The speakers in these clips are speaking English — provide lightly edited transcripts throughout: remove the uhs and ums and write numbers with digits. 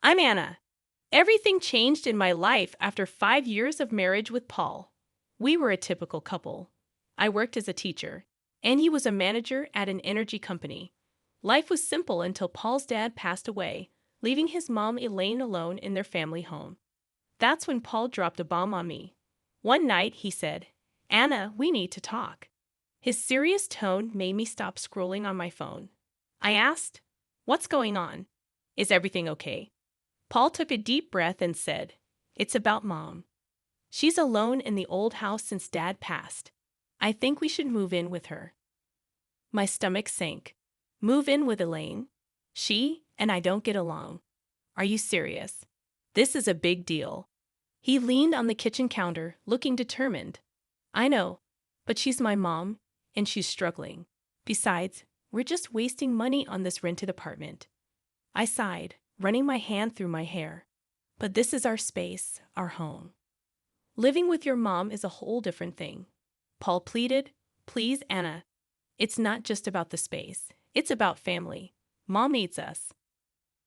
I'm Anna. Everything changed in my life after 5 years of marriage with Paul. We were a typical couple. I worked as a teacher, and he was a manager at an energy company. Life was simple until Paul's dad passed away, leaving his mom Elaine alone in their family home. That's when Paul dropped a bomb on me. One night, he said, "Anna, we need to talk." His serious tone made me stop scrolling on my phone. I asked, "What's going on? Is everything okay?" Paul took a deep breath and said, "It's about Mom. She's alone in the old house since Dad passed. I think we should move in with her." My stomach sank. Move in with Elaine? She and I don't get along. Are you serious? This is a big deal. He leaned on the kitchen counter, looking determined. I know, but she's my mom, and she's struggling. Besides, we're just wasting money on this rented apartment. I sighed, running my hand through my hair. But this is our space, our home. Living with your mom is a whole different thing. Paul pleaded, "Please, Anna. It's not just about the space. It's about family. Mom needs us."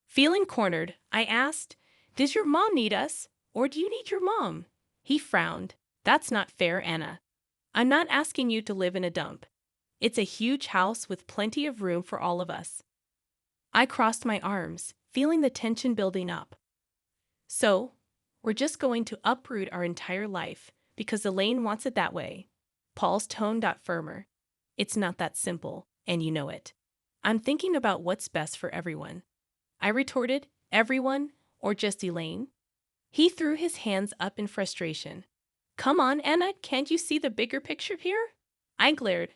Feeling cornered, I asked, "Does your mom need us, or do you need your mom?" He frowned. "That's not fair, Anna. I'm not asking you to live in a dump. It's a huge house with plenty of room for all of us." I crossed my arms, feeling the tension building up. "So, we're just going to uproot our entire life because Elaine wants it that way?" Paul's tone got firmer. "It's not that simple, and you know it. I'm thinking about what's best for everyone." I retorted, "Everyone, or just Elaine?" He threw his hands up in frustration. "Come on, Anna, can't you see the bigger picture here?" I glared.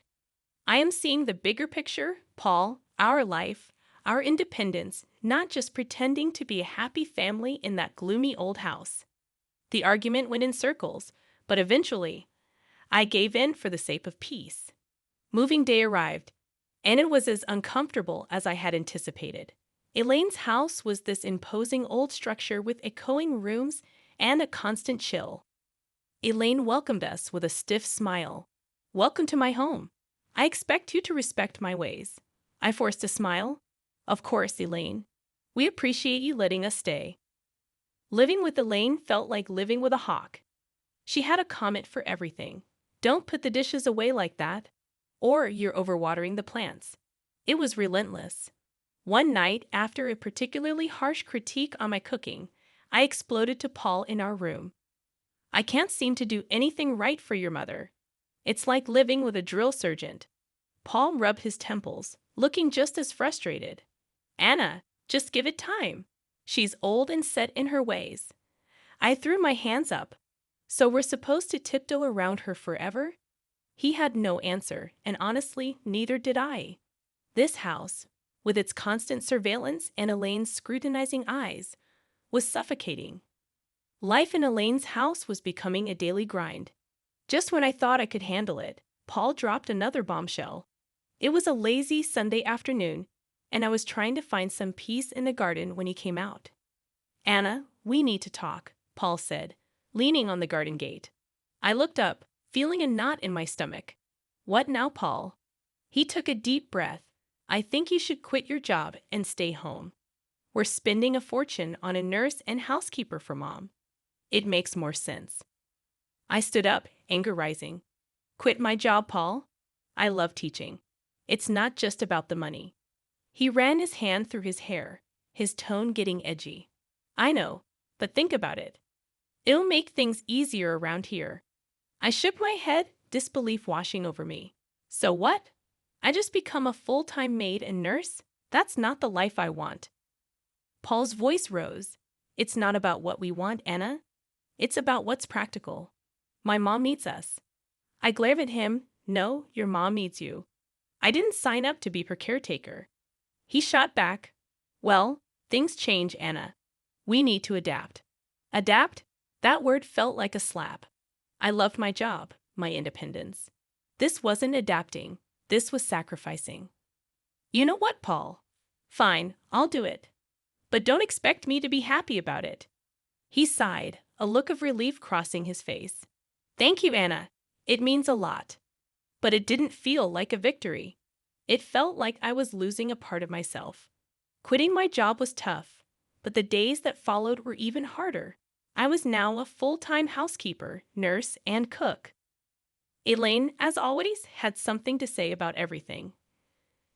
"I am seeing the bigger picture, Paul, our life, our independence, not just pretending to be a happy family in that gloomy old house." The argument went in circles, but eventually, I gave in for the sake of peace. Moving day arrived, and it was as uncomfortable as I had anticipated. Elaine's house was this imposing old structure with echoing rooms and a constant chill. Elaine welcomed us with a stiff smile. "Welcome to my home. I expect you to respect my ways." I forced a smile. "Of course, Elaine. We appreciate you letting us stay." Living with Elaine felt like living with a hawk. She had a comment for everything. "Don't put the dishes away like that," or "You're overwatering the plants." It was relentless. One night, after a particularly harsh critique on my cooking, I exploded to Paul in our room. "I can't seem to do anything right for your mother. It's like living with a drill sergeant." Paul rubbed his temples, looking just as frustrated. "Anna, just give it time. She's old and set in her ways." I threw my hands up. "So we're supposed to tiptoe around her forever?" He had no answer, and honestly, neither did I. This house, with its constant surveillance and Elaine's scrutinizing eyes, was suffocating. Life in Elaine's house was becoming a daily grind. Just when I thought I could handle it, Paul dropped another bombshell. It was a lazy Sunday afternoon, and I was trying to find some peace in the garden when he came out. "Anna, we need to talk," Paul said, leaning on the garden gate. I looked up, feeling a knot in my stomach. "What now, Paul?" He took a deep breath. "I think you should quit your job and stay home. We're spending a fortune on a nurse and housekeeper for Mom. It makes more sense." I stood up, anger rising. "Quit my job, Paul? I love teaching. It's not just about the money." He ran his hand through his hair, his tone getting edgy. "I know, but think about it. It'll make things easier around here." I shook my head, disbelief washing over me. "So what? I just become a full-time maid and nurse? That's not the life I want." Paul's voice rose. "It's not about what we want, Anna. It's about what's practical. My mom needs us." I glared at him. "No, your mom needs you. I didn't sign up to be her caretaker." He shot back. "Well, things change, Anna. We need to adapt." Adapt? That word felt like a slap. I loved my job, my independence. This wasn't adapting. This was sacrificing. "You know what, Paul? Fine, I'll do it. But don't expect me to be happy about it." He sighed, a look of relief crossing his face. "Thank you, Anna. It means a lot." But it didn't feel like a victory. It felt like I was losing a part of myself. Quitting my job was tough, But the days that followed were even harder. I was now a full-time housekeeper, nurse, and cook. Elaine, as always, had something to say about everything.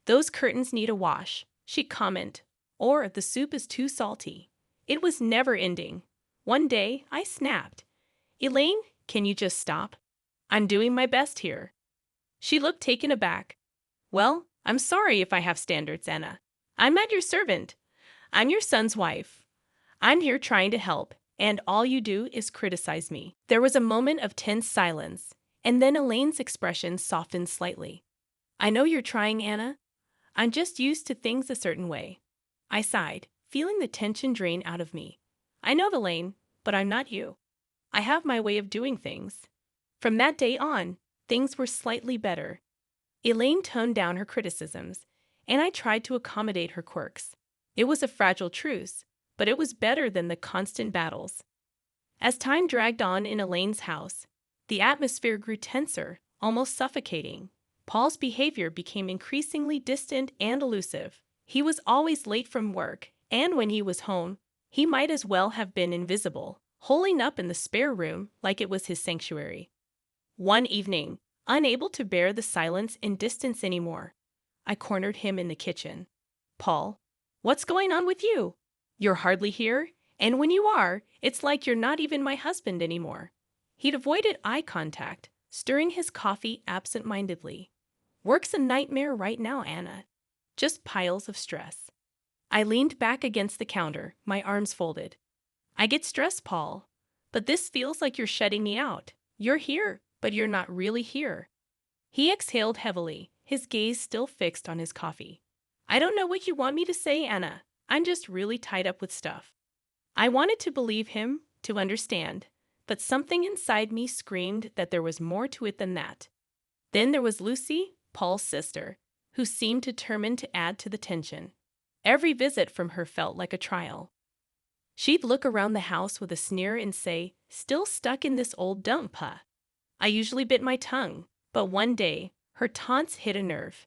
"Those curtains need a wash," she'd comment, or "the soup is too salty." It was never ending. One day, I snapped. "Elaine, can you just stop? I'm doing my best here." She looked taken aback. "Well, I'm sorry if I have standards, Anna. I'm not your servant. I'm your son's wife. I'm here trying to help, and all you do is criticize me." There was a moment of tense silence, and then Elaine's expression softened slightly. "I know you're trying, Anna. I'm just used to things a certain way." I sighed, feeling the tension drain out of me. "I know, Elaine, but I'm not you. I have my way of doing things." From that day on, things were slightly better. Elaine toned down her criticisms, and I tried to accommodate her quirks. It was a fragile truce, but it was better than the constant battles. As time dragged on in Elaine's house, the atmosphere grew tenser, almost suffocating. Paul's behavior became increasingly distant and elusive. He was always late from work, and when he was home, he might as well have been invisible, holing up in the spare room like it was his sanctuary. One evening, unable to bear the silence and distance anymore, I cornered him in the kitchen. "Paul, what's going on with you? You're hardly here, and when you are, it's like you're not even my husband anymore." He'd avoided eye contact, stirring his coffee absent-mindedly. "Work's a nightmare right now, Anna. Just piles of stress." I leaned back against the counter, my arms folded. "I get stressed, Paul, but this feels like you're shutting me out. You're here, but you're not really here." He exhaled heavily, his gaze still fixed on his coffee. "I don't know what you want me to say, Anna. I'm just really tied up with stuff." I wanted to believe him, to understand, but something inside me screamed that there was more to it than that. Then there was Lucy, Paul's sister, who seemed determined to add to the tension. Every visit from her felt like a trial. She'd look around the house with a sneer and say, "Still stuck in this old dump, huh?" I usually bit my tongue, but one day, her taunts hit a nerve.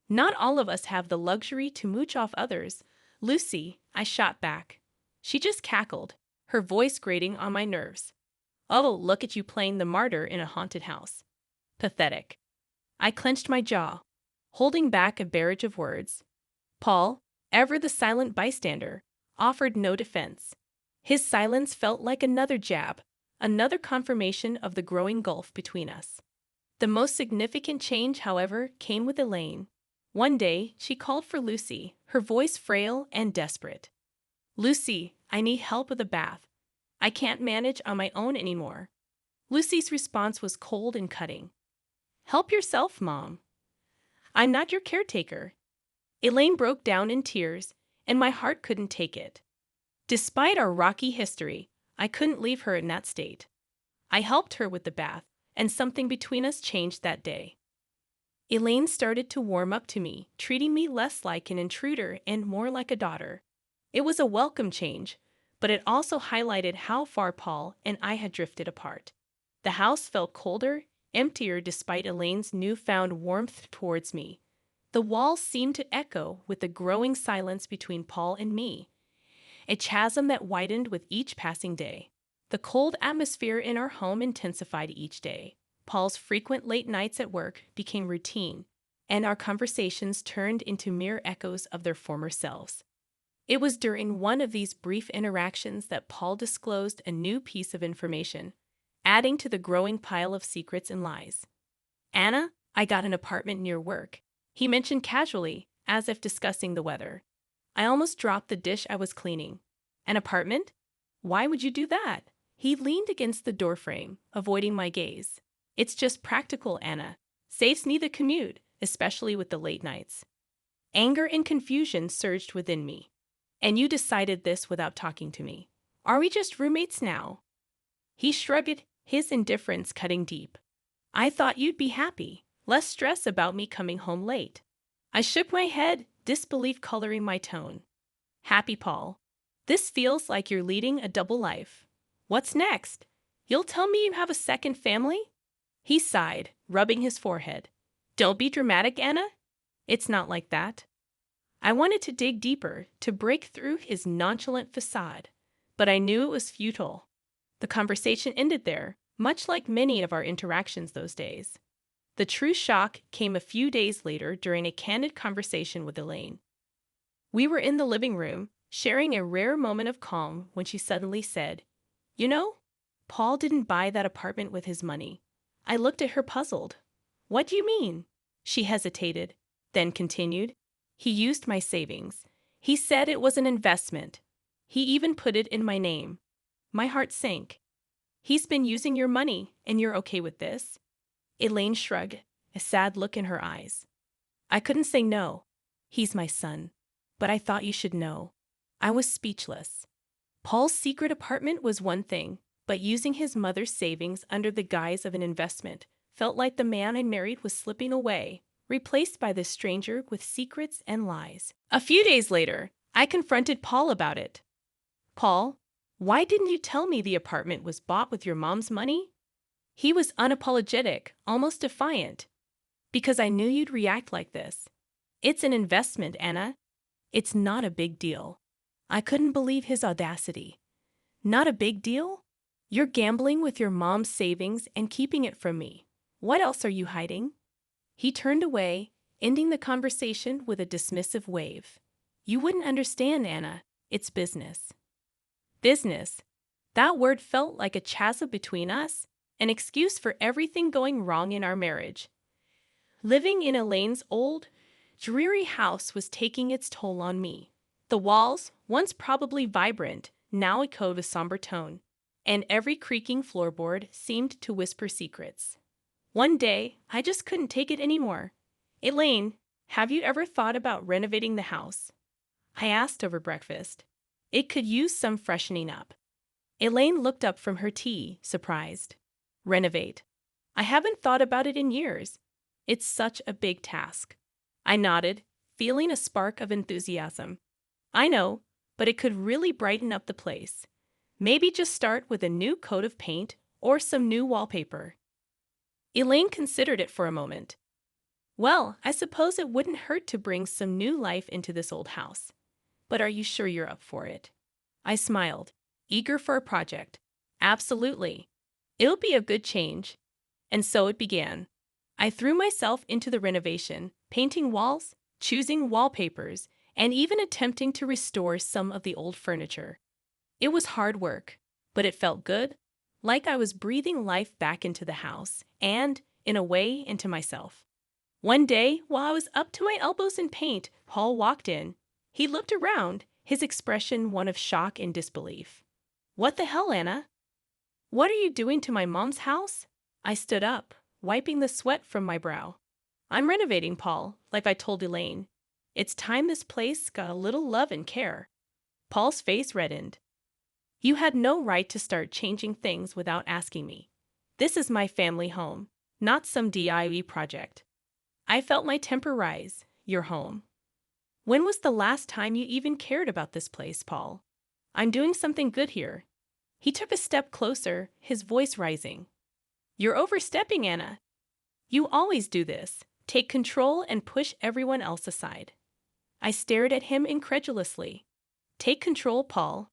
"Not all of us have the luxury to mooch off others, Lucy," I shot back. She just cackled, her voice grating on my nerves. "Oh, look at you playing the martyr in a haunted house. Pathetic." I clenched my jaw, holding back a barrage of words. Paul, ever the silent bystander, offered no defense. His silence felt like another jab, another confirmation of the growing gulf between us. The most significant change, however, came with Elaine. One day, she called for Lucy, her voice frail and desperate. "Lucy, I need help with a bath. I can't manage on my own anymore." Lucy's response was cold and cutting. "Help yourself, Mom. I'm not your caretaker." Elaine broke down in tears, and my heart couldn't take it. Despite our rocky history, I couldn't leave her in that state. I helped her with the bath, and something between us changed that day. Elaine started to warm up to me, treating me less like an intruder and more like a daughter. It was a welcome change, but it also highlighted how far Paul and I had drifted apart. The house felt colder, emptier despite Elaine's newfound warmth towards me. The walls seemed to echo with the growing silence between Paul and me, a chasm that widened with each passing day. The cold atmosphere in our home intensified each day. Paul's frequent late nights at work became routine, and our conversations turned into mere echoes of their former selves. It was during one of these brief interactions that Paul disclosed a new piece of information, adding to the growing pile of secrets and lies. "Anna, I got an apartment near work," he mentioned casually, as if discussing the weather. I almost dropped the dish I was cleaning. "An apartment? Why would you do that?" He leaned against the doorframe, avoiding my gaze. "It's just practical, Anna. Saves me the commute, especially with the late nights." Anger and confusion surged within me. "And you decided this without talking to me. Are we just roommates now?" He shrugged, his indifference cutting deep. "I thought you'd be happy. Less stress about me coming home late." I shook my head, disbelief coloring my tone. "Happy, Paul? This feels like you're leading a double life. What's next? You'll tell me you have a second family?" He sighed, rubbing his forehead. "Don't be dramatic, Anna. It's not like that." I wanted to dig deeper, to break through his nonchalant facade, but I knew it was futile. The conversation ended there, much like many of our interactions those days. The true shock came a few days later during a candid conversation with Elaine. We were in the living room, sharing a rare moment of calm when she suddenly said, "You know, Paul didn't buy that apartment with his money." I looked at her puzzled. "What do you mean?" She hesitated, then continued, "He used my savings. He said it was an investment. He even put it in my name." My heart sank. "He's been using your money, and you're okay with this?" Elaine shrugged, a sad look in her eyes. "I couldn't say no. He's my son. But I thought you should know." I was speechless. Paul's secret apartment was one thing, but using his mother's savings under the guise of an investment felt like the man I married was slipping away, replaced by this stranger with secrets and lies. A few days later, I confronted Paul about it. "Paul, why didn't you tell me the apartment was bought with your mom's money?" He was unapologetic, almost defiant. "Because I knew you'd react like this. It's an investment, Anna. It's not a big deal." I couldn't believe his audacity. "Not a big deal? You're gambling with your mom's savings and keeping it from me. What else are you hiding?" He turned away, ending the conversation with a dismissive wave. "You wouldn't understand, Anna. It's business." Business. That word felt like a chasm between us, an excuse for everything going wrong in our marriage. Living in Elaine's old, dreary house was taking its toll on me. The walls, once probably vibrant, now echoed a somber tone, and every creaking floorboard seemed to whisper secrets. One day, I just couldn't take it anymore. "Elaine, have you ever thought about renovating the house?" I asked over breakfast. "It could use some freshening up." Elaine looked up from her tea, surprised. "Renovate? I haven't thought about it in years. It's such a big task." I nodded, feeling a spark of enthusiasm. "I know, but it could really brighten up the place. Maybe just start with a new coat of paint or some new wallpaper." Elaine considered it for a moment. "Well, I suppose it wouldn't hurt to bring some new life into this old house. But are you sure you're up for it?" I smiled, eager for a project. "Absolutely. It'll be a good change." And so it began. I threw myself into the renovation, painting walls, choosing wallpapers, and even attempting to restore some of the old furniture. It was hard work, but it felt good, like I was breathing life back into the house and, in a way, into myself. One day, while I was up to my elbows in paint, Paul walked in. He looked around, his expression one of shock and disbelief. "What the hell, Anna? What are you doing to my mom's house?" I stood up, wiping the sweat from my brow. "I'm renovating, Paul, like I told Elaine. It's time this place got a little love and care." Paul's face reddened. "You had no right to start changing things without asking me. This is my family home, not some DIY project." I felt my temper rise. "Your home? When was the last time you even cared about this place, Paul? I'm doing something good here." He took a step closer, his voice rising. "You're overstepping, Anna. You always do this. Take control and push everyone else aside." I stared at him incredulously. "Take control, Paul.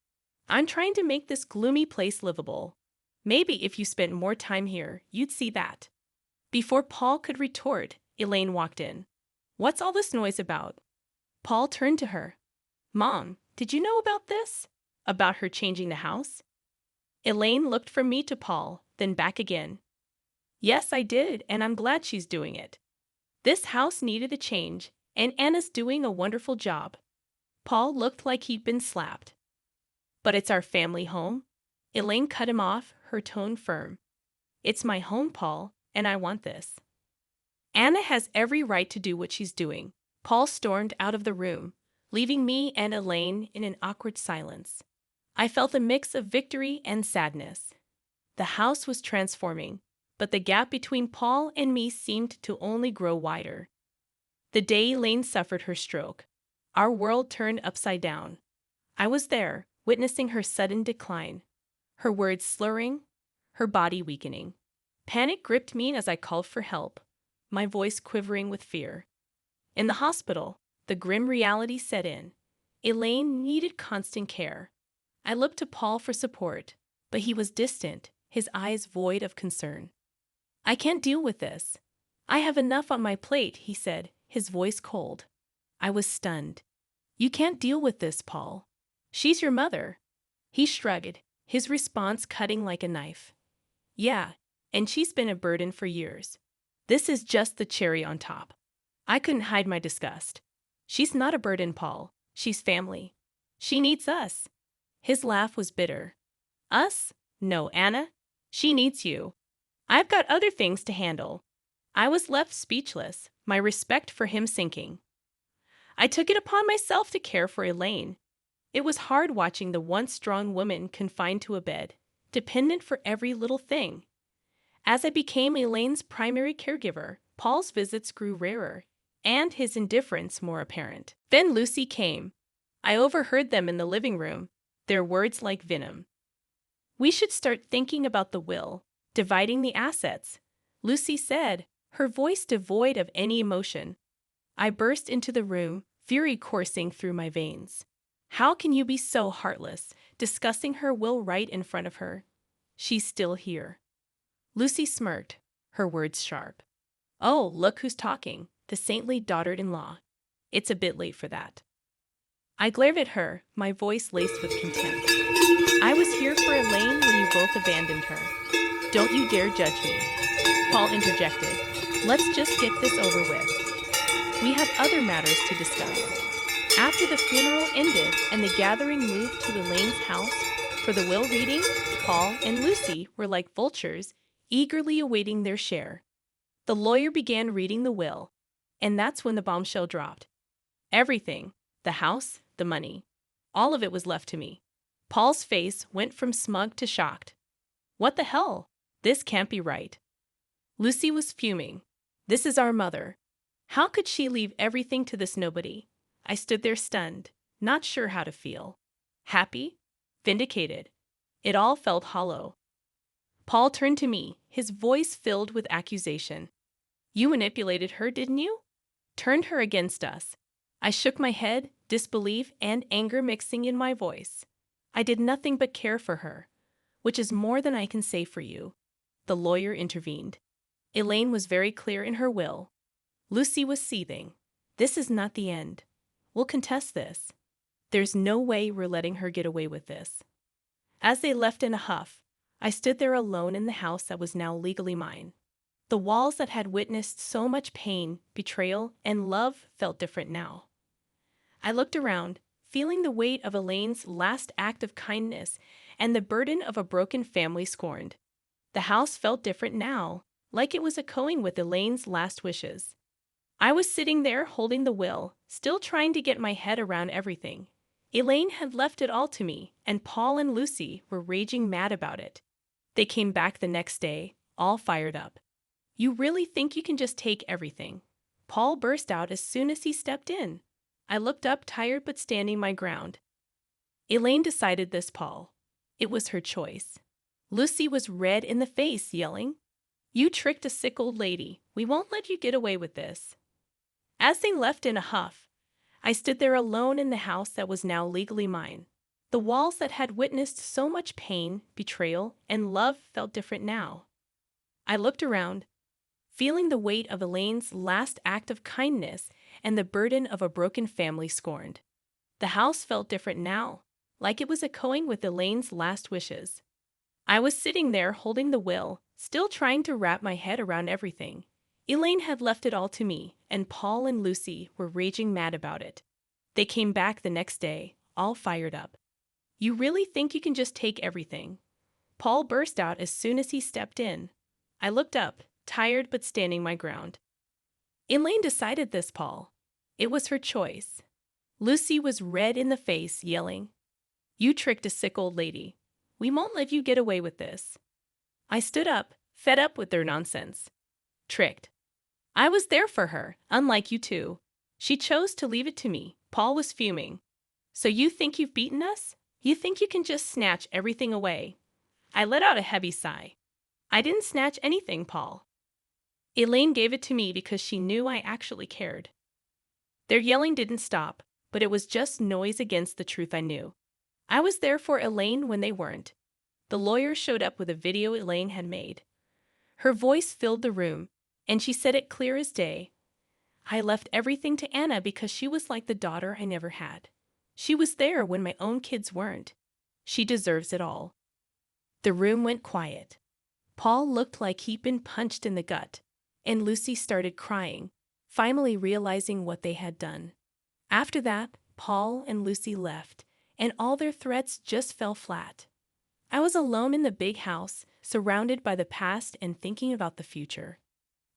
I'm trying to make this gloomy place livable. Maybe if you spent more time here, you'd see that." Before Paul could retort, Elaine walked in. "What's all this noise about?" Paul turned to her. "Mom, did you know about this? About her changing the house?" Elaine looked from me to Paul, then back again. "Yes, I did, and I'm glad she's doing it. This house needed a change, and Anna's doing a wonderful job." Paul looked like he'd been slapped. "But it's our family home." Elaine cut him off, her tone firm. "It's my home, Paul, and I want this." "Anna has every right to do what she's doing." Paul stormed out of the room, leaving me and Elaine in an awkward silence. I felt a mix of victory and sadness. The house was transforming, but the gap between Paul and me seemed to only grow wider. The day Elaine suffered her stroke, our world turned upside down. I was there, witnessing her sudden decline, her words slurring, her body weakening. Panic gripped me as I called for help, my voice quivering with fear. In the hospital, The grim reality set in. Elaine needed constant care. I looked to Paul for support, but he was distant, his eyes void of concern. I can't deal with this. I have enough on my plate, he said, his voice cold. I was stunned. You can't deal with this, Paul. She's your mother. He shrugged, his response cutting like a knife. Yeah, and she's been a burden for years. This is just the cherry on top. I couldn't hide my disgust. She's not a burden, Paul. She's family. She needs us. His laugh was bitter. Us? No, Anna. She needs you. I've got other things to handle. I was left speechless, my respect for him sinking. I took it upon myself to care for Elaine. It was hard watching the once strong woman confined to a bed, dependent for every little thing. As I became Elaine's primary caregiver, Paul's visits grew rarer, and his indifference more apparent. Then Lucy came. I overheard them in the living room, their words like venom. We should start thinking about the will, dividing the assets, Lucy said, her voice devoid of any emotion. I burst into the room, fury coursing through my veins. How can you be so heartless, discussing her will right in front of her? She's still here. Lucy smirked, her words sharp. Oh, look who's talking, the saintly daughter-in-law. It's a bit late for that. I glared at her, my voice laced with contempt. I was here for Elaine when you both abandoned her. Don't you dare judge me. Paul interjected. Let's just get this over with. We have other matters to discuss. After the funeral ended and the gathering moved to Elaine's house for the will reading, Paul and Lucy were like vultures, eagerly awaiting their share. The lawyer began reading the will, and that's when the bombshell dropped. Everything, the house, the money, all of it was left to me. Paul's face went from smug to shocked. What the hell? This can't be right. Lucy was fuming. This is our mother. How could she leave everything to this nobody? I stood there stunned, not sure how to feel. Happy? Vindicated. It all felt hollow. Paul turned to me, his voice filled with accusation. You manipulated her, didn't you? Turned her against us. I shook my head, disbelief and anger mixing in my voice. I did nothing but care for her, which is more than I can say for you. The lawyer intervened. Elaine was very clear in her will. Lucy was seething. This is not the end. We'll contest this. There's no way we're letting her get away with this. As they left in a huff, I stood there alone in the house that was now legally mine. The walls that had witnessed so much pain, betrayal, and love felt different now. I looked around, feeling the weight of Elaine's last act of kindness and the burden of a broken family scorned. The house felt different now, like it was echoing with Elaine's last wishes. I was sitting there holding the will, still trying to get my head around everything. Elaine had left it all to me, and Paul and Lucy were raging mad about it. They came back the next day, all fired up. You really think you can just take everything? Paul burst out as soon as he stepped in. I looked up, tired but standing my ground. Elaine decided this, Paul. It was her choice. Lucy was red in the face, yelling, You tricked a sick old lady. We won't let you get away with this. As they left in a huff, I stood there alone in the house that was now legally mine. The walls that had witnessed so much pain, betrayal, and love felt different now. I looked around, feeling the weight of Elaine's last act of kindness and the burden of a broken family scorned. The house felt different now, like it was echoing with Elaine's last wishes. I was sitting there holding the will, still trying to wrap my head around everything. Elaine had left it all to me, and Paul and Lucy were raging mad about it. They came back the next day, all fired up. You really think you can just take everything? Paul burst out as soon as he stepped in. I looked up, tired but standing my ground. Elaine decided this, Paul. It was her choice. Lucy was red in the face, yelling, You tricked a sick old lady. We won't let you get away with this. I stood up, fed up with their nonsense. Tricked. I was there for her, unlike you two. She chose to leave it to me. Paul was fuming. So you think you've beaten us? You think you can just snatch everything away? I let out a heavy sigh. I didn't snatch anything, Paul. Elaine gave it to me because she knew I actually cared. Their yelling didn't stop, but it was just noise against the truth I knew. I was there for Elaine when they weren't. The lawyer showed up with a video Elaine had made. Her voice filled the room, and she said it clear as day. I left everything to Anna because she was like the daughter I never had. She was there when my own kids weren't. She deserves it all. The room went quiet. Paul looked like he'd been punched in the gut, and Lucy started crying, finally realizing what they had done. After that, Paul and Lucy left, and all their threats just fell flat. I was alone in the big house, surrounded by the past and thinking about the future.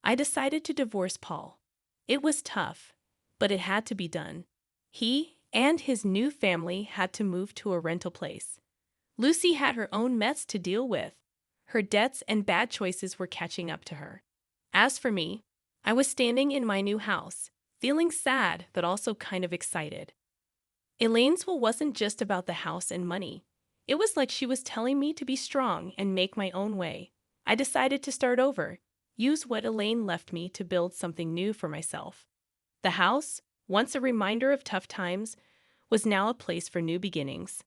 I decided to divorce Paul. It was tough, but it had to be done. He and his new family had to move to a rental place. Lucy had her own mess to deal with. Her debts and bad choices were catching up to her. As for me, I was standing in my new house, feeling sad but also kind of excited. Elaine's will wasn't just about the house and money. It was like she was telling me to be strong and make my own way. I decided to start over, use what Elaine left me to build something new for myself. The house, once a reminder of tough times, was now a place for new beginnings.